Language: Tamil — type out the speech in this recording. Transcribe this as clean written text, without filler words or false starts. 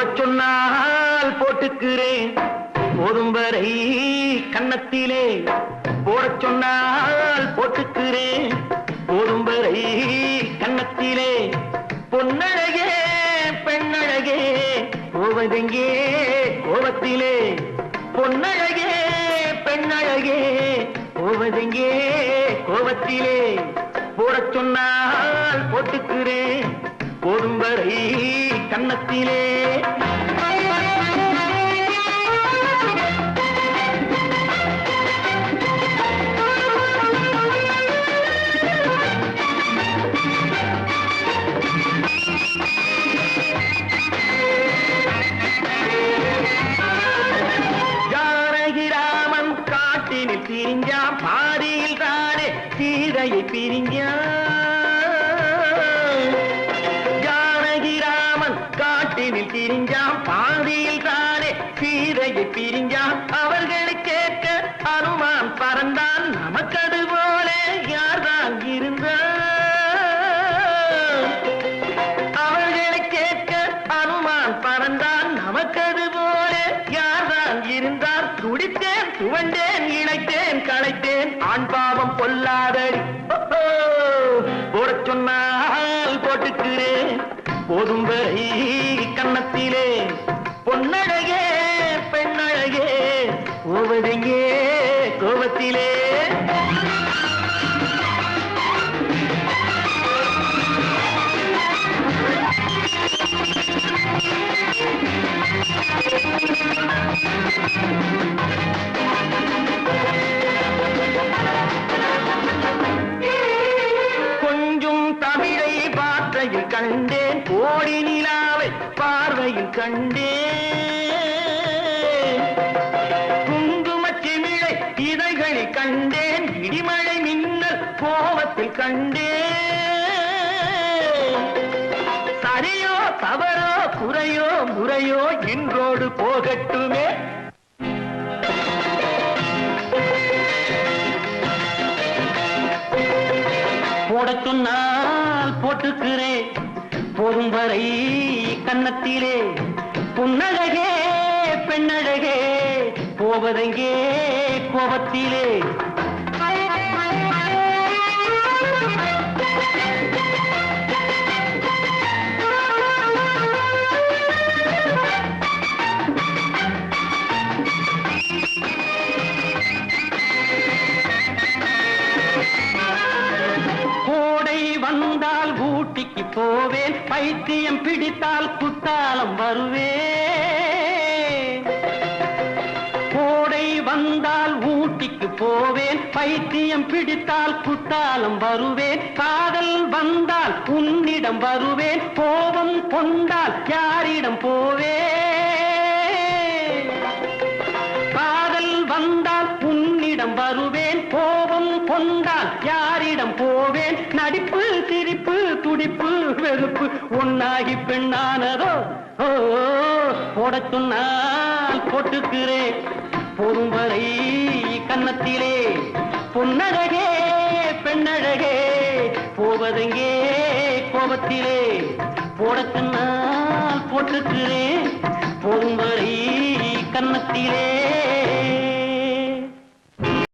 போடச் சொன்னால் போட்டுக்கிறேன் போதும் வரை கன்னத்திலே போடச் சொன்னால் போட்டுக்கிறேன் போதும் வரை கன்னத்திலே பொன்னழகே பெண்ணழகே போவதெங்கே கோபத்திலே பொன்னழகே பெண்ணழகே போவதெங்கே கோபத்திலே போடச் சொன்னால் போட்டுக்கிறேன் போதும் வரை கன்னத்திலே ஜானகிராமன் காட்டினில் பிரிஞ்சான் பாதியில் தானே சீதையை பிரிஞ்சான் காட்டினில் பிரிஞ்சான் பாதியில் தானே சீதையை பிரிஞ்சான் அவர்களை கேட்க அனுமான் பறந்தான் நமக்கது போல யார்தான் இருந்தான் அவர்களை கேட்க அனுமான் பறந்தான் நமக்கது போல யார்தான் இருந்தான் துடித்தேன் துவண்டேன் இழைத்தேன் களைத்தேன் ஆண் பாவம் பொல்லாதடி போடச் சொன்னால் போட்டுக்கிறேன் போதும் வரை கன்னத்திலே பொன்னழகே பெண்ணழகே போவதெங்கே கோபத்திலே கொஞ்சம் தமிழை வார்த்தையில் கண்டேன் கோடி நிலாவை பார்வையில் கண்டேன் குங்குமச் சிமிழை இதழ்களில் கண்டேன் இடிமழை மின்னல் கோபத்தில் கண்டேன் சரியோ தவறோ குறையோ முறையோ என்றோடு போகட்டுமே போடச் சொன்னால் போட்டுக்கிறேன் போதும் வரை கன்னத்திலே புன்னழகே பெண்ணழகே போவதெங்கே கோபத்திலே வந்தால் ஊட்டிக்கு போவேன் பைத்தியம் பிடித்தால் குத்தாலம் வருவேன் கோடை வந்தால் ஊட்டிக்கு போவேன் பைத்தியம் பிடித்தால் குத்தாலம் வருவேன் காதல் வந்தால் உன்னிடம் வருவேன் கோபம் கொண்டால் யாரிடம் போவேன் காதல் வந்தால் உன்னிடம் வருவேன் கோபம் கொண்டால் யாரிடம் போவேன் நடிப்பு சிரிப்பு துடிப்பு வெறுப்பு ஒன்னாகி பெண்ணானதோ ஓ போடச் சொன்னால் போட்டுக்கிறேன் போதும் வரை கன்னத்திலே பொன்னழகே பெண்ணழகே போவதெங்கே கோபத்திலே போடச் சொன்னால் போட்டுக்கிறேன் போதும் வரை கன்னத்திலே